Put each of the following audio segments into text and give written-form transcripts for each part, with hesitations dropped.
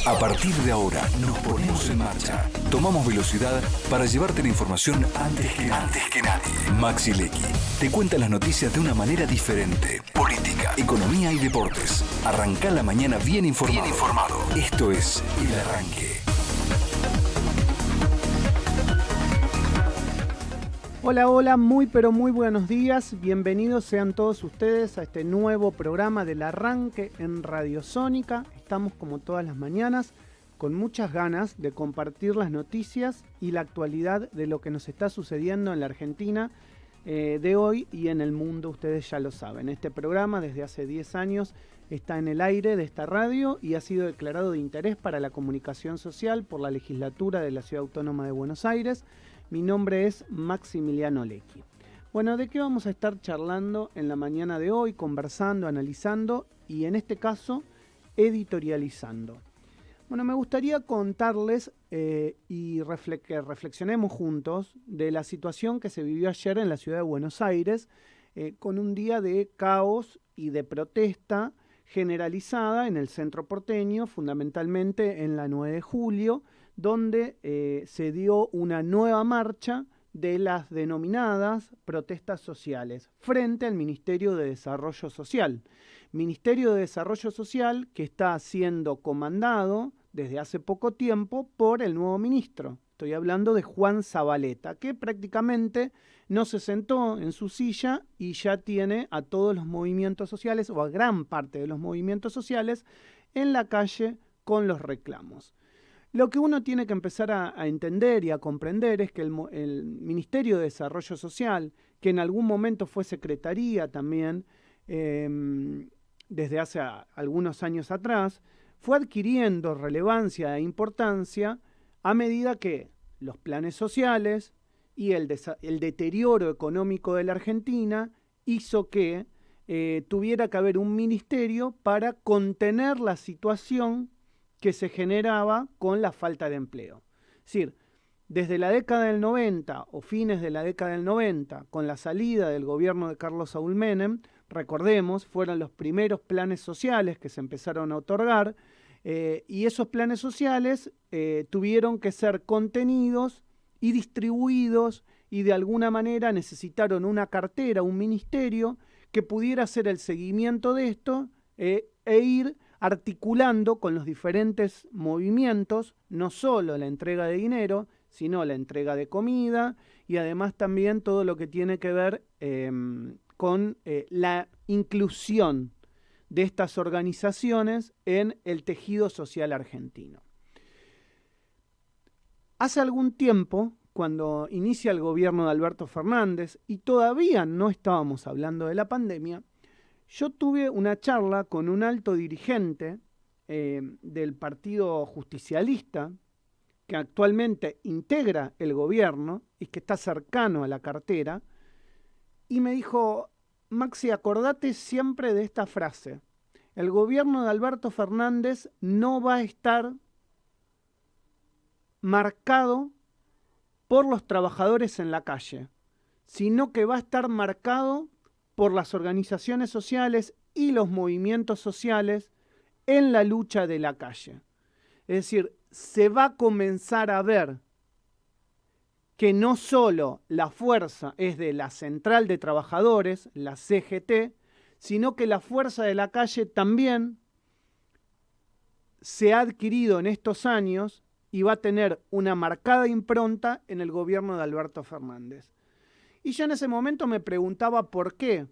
A partir de ahora nos ponemos en marcha. Tomamos velocidad para llevarte la información antes que nadie. Maxi Lecky te cuenta las noticias de una manera diferente. Política, economía y deportes. Arrancá la mañana bien informado. Esto es El Arranque. Hola, muy buenos días. Bienvenidos sean todos ustedes a este nuevo programa del Arranque en Radio Sónica. Estamos como todas las mañanas con muchas ganas de compartir las noticias y la actualidad de lo que nos está sucediendo en la Argentina de hoy y en el mundo. Ustedes ya lo saben. Este programa desde hace 10 años está en el aire de esta radio y ha sido declarado de interés para la comunicación social por la legislatura de la Ciudad Autónoma de Buenos Aires. Mi nombre es Maximiliano Lecky. Bueno, ¿de qué vamos a estar charlando en la mañana de hoy? Conversando, analizando y en este caso editorializando. Bueno, me gustaría contarles que reflexionemos juntos de la situación que se vivió ayer en la ciudad de Buenos Aires con un día de caos y de protesta generalizada en el centro porteño, fundamentalmente en la 9 de julio, donde se dio una nueva marcha de las denominadas protestas sociales frente al Ministerio de Desarrollo Social. Ministerio de Desarrollo Social que está siendo comandado desde hace poco tiempo por el nuevo ministro. Estoy hablando de Juan Zabaleta, que prácticamente no se sentó en su silla y ya tiene a todos los movimientos sociales, o a gran parte de los movimientos sociales, en la calle con los reclamos. Lo que uno tiene que empezar a entender y a comprender es que el Ministerio de Desarrollo Social, que en algún momento fue secretaría también, desde hace algunos años atrás, fue adquiriendo relevancia e importancia a medida que los planes sociales y el deterioro económico de la Argentina hizo que tuviera que haber un ministerio para contener la situación que se generaba con la falta de empleo. Es decir, desde la década del 90 o fines de la década del 90, con la salida del gobierno de Carlos Saúl Menem, recordemos, fueron los primeros planes sociales que se empezaron a otorgar, y esos planes sociales tuvieron que ser contenidos y distribuidos, y de alguna manera necesitaron una cartera, un ministerio, que pudiera hacer el seguimiento de esto e ir articulando con los diferentes movimientos, no solo la entrega de dinero, sino la entrega de comida y además también todo lo que tiene que ver con la inclusión de estas organizaciones en el tejido social argentino. Hace algún tiempo, cuando inicia el gobierno de Alberto Fernández y todavía no estábamos hablando de la pandemia, yo tuve una charla con un alto dirigente del Partido Justicialista, que actualmente integra el gobierno y que está cercano a la cartera, y me dijo: Maxi, acordate siempre de esta frase: el gobierno de Alberto Fernández no va a estar marcado por los trabajadores en la calle, sino que va a estar marcado por las organizaciones sociales y los movimientos sociales en la lucha de la calle. Es decir, se va a comenzar a ver que no solo la fuerza es de la Central de Trabajadores, la CGT, sino que la fuerza de la calle también se ha adquirido en estos años y va a tener una marcada impronta en el gobierno de Alberto Fernández. Y yo en ese momento me preguntaba por qué,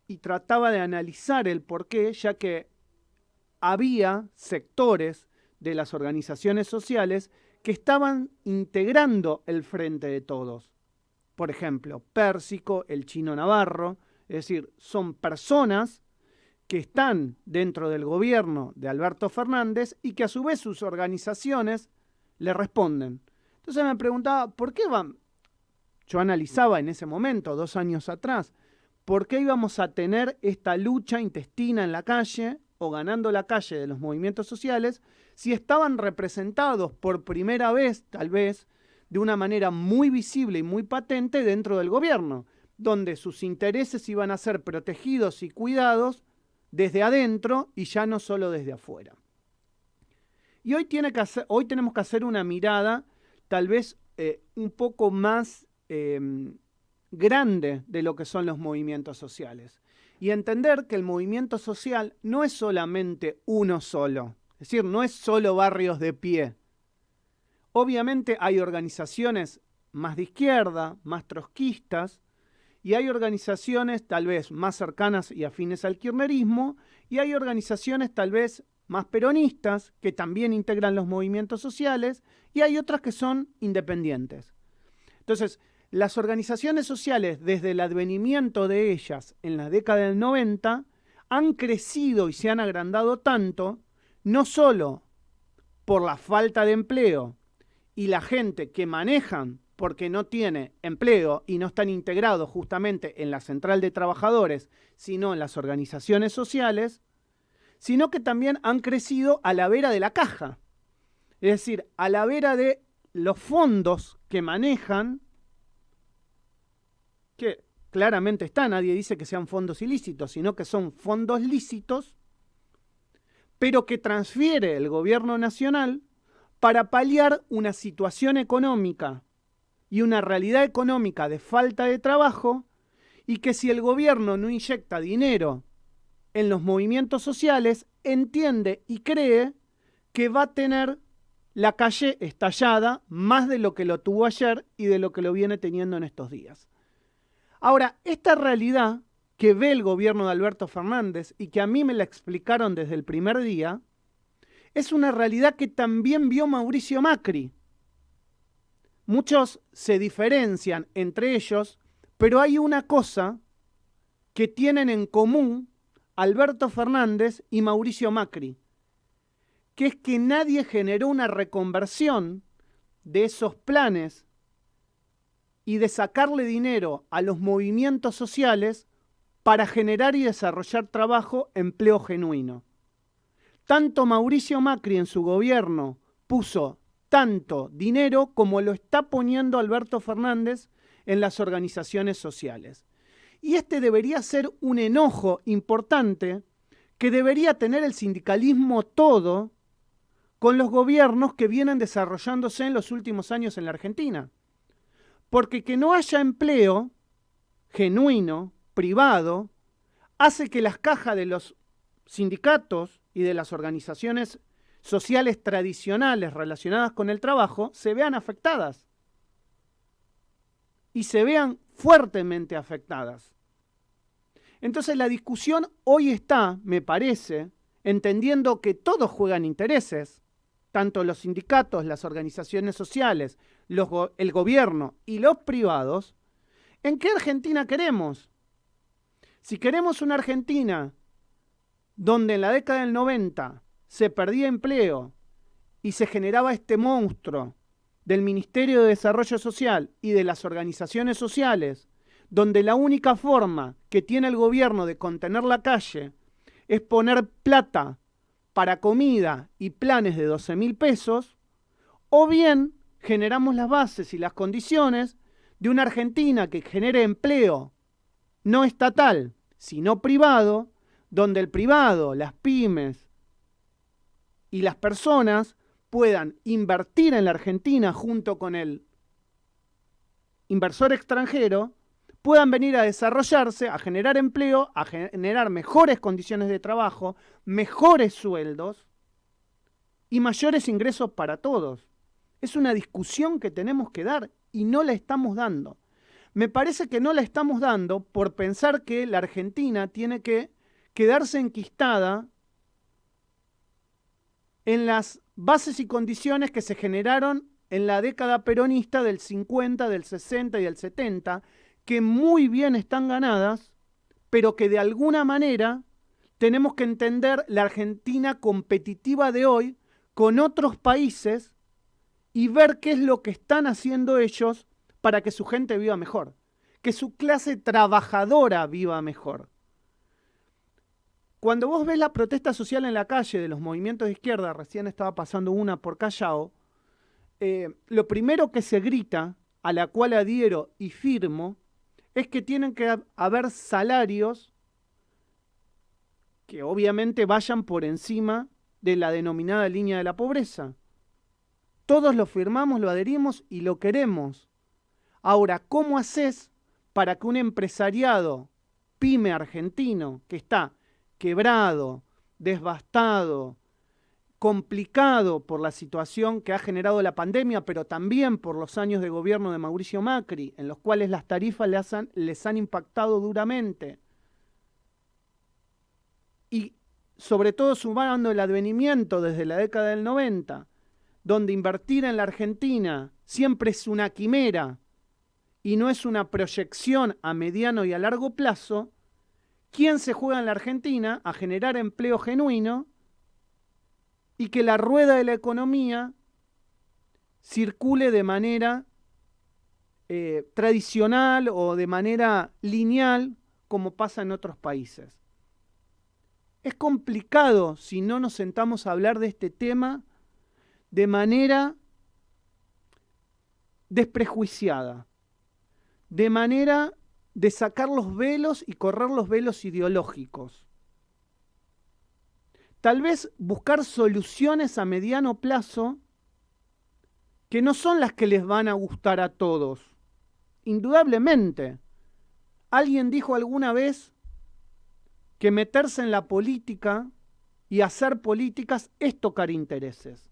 y trataba de analizar el por qué, ya que había sectores de las organizaciones sociales que estaban integrando el Frente de Todos. Por ejemplo, Pérsico, el Chino Navarro, es decir, son personas que están dentro del gobierno de Alberto Fernández y que a su vez sus organizaciones le responden. Entonces me preguntaba, ¿por qué van? Yo analizaba en ese momento, 2 años atrás, ¿por qué íbamos a tener esta lucha intestina en la calle o ganando la calle de los movimientos sociales si estaban representados por primera vez, tal vez, de una manera muy visible y muy patente dentro del gobierno, donde sus intereses iban a ser protegidos y cuidados desde adentro y ya no solo desde afuera? Y hoy tenemos que hacer una mirada tal vez un poco más grande de lo que son los movimientos sociales. Y entender que el movimiento social no es solamente uno solo. Es decir, no es solo barrios de pie. Obviamente hay organizaciones más de izquierda, más trotskistas, y hay organizaciones tal vez más cercanas y afines al kirchnerismo, y hay organizaciones tal vez más peronistas, que también integran los movimientos sociales, y hay otras que son independientes. Entonces, las organizaciones sociales, desde el advenimiento de ellas en la década del 90, han crecido y se han agrandado tanto, no solo por la falta de empleo y la gente que manejan porque no tiene empleo y no están integrados justamente en la central de trabajadores, sino en las organizaciones sociales, sino que también han crecido a la vera de la caja. Es decir, a la vera de los fondos que manejan, que claramente está, nadie dice que sean fondos ilícitos, sino que son fondos lícitos, pero que transfiere el gobierno nacional para paliar una situación económica y una realidad económica de falta de trabajo, y que si el gobierno no inyecta dinero en los movimientos sociales, entiende y cree que va a tener la calle estallada más de lo que lo tuvo ayer y de lo que lo viene teniendo en estos días. Ahora, esta realidad que ve el gobierno de Alberto Fernández y que a mí me la explicaron desde el primer día, es una realidad que también vio Mauricio Macri. Muchos se diferencian entre ellos, pero hay una cosa que tienen en común Alberto Fernández y Mauricio Macri, que es que nadie generó una reconversión de esos planes y de sacarle dinero a los movimientos sociales para generar y desarrollar trabajo, empleo genuino. Tanto Mauricio Macri en su gobierno puso tanto dinero como lo está poniendo Alberto Fernández en las organizaciones sociales. Y este debería ser un enojo importante que debería tener el sindicalismo todo con los gobiernos que vienen desarrollándose en los últimos años en la Argentina. Porque que no haya empleo genuino, privado, hace que las cajas de los sindicatos y de las organizaciones sociales tradicionales relacionadas con el trabajo se vean afectadas. Y se vean fuertemente afectadas. Entonces la discusión hoy está, me parece, entendiendo que todos juegan intereses, tanto los sindicatos, las organizaciones sociales, el gobierno y los privados, ¿en qué Argentina queremos? Si queremos una Argentina donde en la década del 90 se perdía empleo y se generaba este monstruo del Ministerio de Desarrollo Social y de las organizaciones sociales, donde la única forma que tiene el gobierno de contener la calle es poner plata para comida y planes de 12.000 pesos, o bien generamos las bases y las condiciones de una Argentina que genere empleo no estatal, sino privado, donde el privado, las pymes y las personas puedan invertir en la Argentina junto con el inversor extranjero, puedan venir a desarrollarse, a generar empleo, a generar mejores condiciones de trabajo, mejores sueldos y mayores ingresos para todos. Es una discusión que tenemos que dar y no la estamos dando. Me parece que no la estamos dando por pensar que la Argentina tiene que quedarse enquistada en las bases y condiciones que se generaron en la década peronista del 50, del 60 y del 70, que muy bien están ganadas, pero que de alguna manera tenemos que entender la Argentina competitiva de hoy con otros países y ver qué es lo que están haciendo ellos para que su gente viva mejor, que su clase trabajadora viva mejor. Cuando vos ves la protesta social en la calle de los movimientos de izquierda, recién estaba pasando una por Callao, lo primero que se grita, a la cual adhiero y firmo, es que tienen que haber salarios que obviamente vayan por encima de la denominada línea de la pobreza. Todos lo firmamos, lo adherimos y lo queremos. Ahora, ¿cómo haces para que un empresariado pyme argentino que está quebrado, devastado, complicado por la situación que ha generado la pandemia, pero también por los años de gobierno de Mauricio Macri, en los cuales las tarifas les han impactado duramente, y sobre todo sumando el advenimiento desde la década del 90, donde invertir en la Argentina siempre es una quimera y no es una proyección a mediano y a largo plazo? ¿Quién se juega en la Argentina a generar empleo genuino y que la rueda de la economía circule de manera tradicional o de manera lineal como pasa en otros países? Es complicado si no nos sentamos a hablar de este tema de manera desprejuiciada, de manera de sacar los velos y correr los velos ideológicos. Tal vez buscar soluciones a mediano plazo que no son las que les van a gustar a todos. Indudablemente. Alguien dijo alguna vez que meterse en la política y hacer políticas es tocar intereses.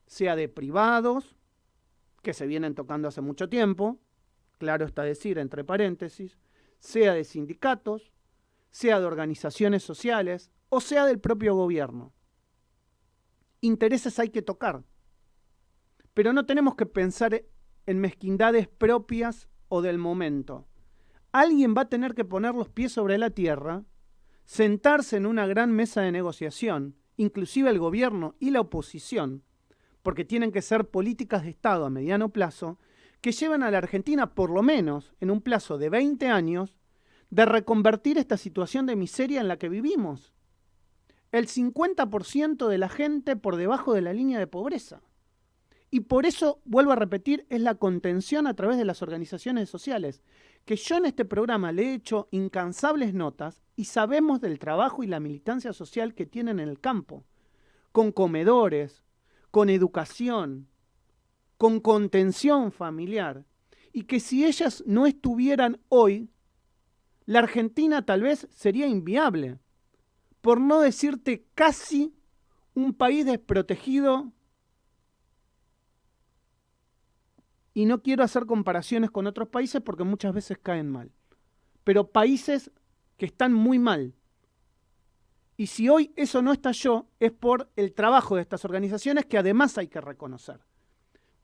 Sea de privados, que se vienen tocando hace mucho tiempo, claro está decir, entre paréntesis, sea de sindicatos, sea de organizaciones sociales, o sea del propio gobierno. Intereses hay que tocar, pero no tenemos que pensar en mezquindades propias o del momento. Alguien va a tener que poner los pies sobre la tierra, sentarse en una gran mesa de negociación, inclusive el gobierno y la oposición, porque tienen que ser políticas de Estado a mediano plazo, que lleven a la Argentina, por lo menos en un plazo de 20 años, de reconvertir esta situación de miseria en la que vivimos. El 50% de la gente por debajo de la línea de pobreza. Y por eso, vuelvo a repetir, es la contención a través de las organizaciones sociales, que yo en este programa le he hecho incansables notas y sabemos del trabajo y la militancia social que tienen en el campo, con comedores, con educación, con contención familiar, y que si ellas no estuvieran hoy, la Argentina tal vez sería inviable, por no decirte casi un país desprotegido. Y no quiero hacer comparaciones con otros países porque muchas veces caen mal, pero países que están muy mal. Y si hoy eso no estalló, es por el trabajo de estas organizaciones que además hay que reconocer.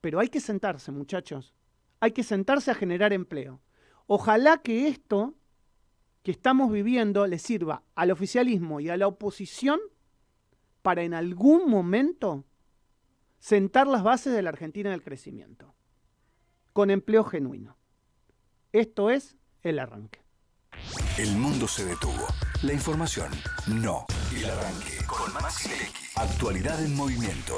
Pero hay que sentarse, muchachos. Hay que sentarse a generar empleo. Ojalá que esto que estamos viviendo le sirva al oficialismo y a la oposición para en algún momento sentar las bases de la Argentina del crecimiento, con empleo genuino. Esto es El Arranque. El mundo se detuvo. La información no. El Arranque con Maxi Lecky. Actualidad en movimiento.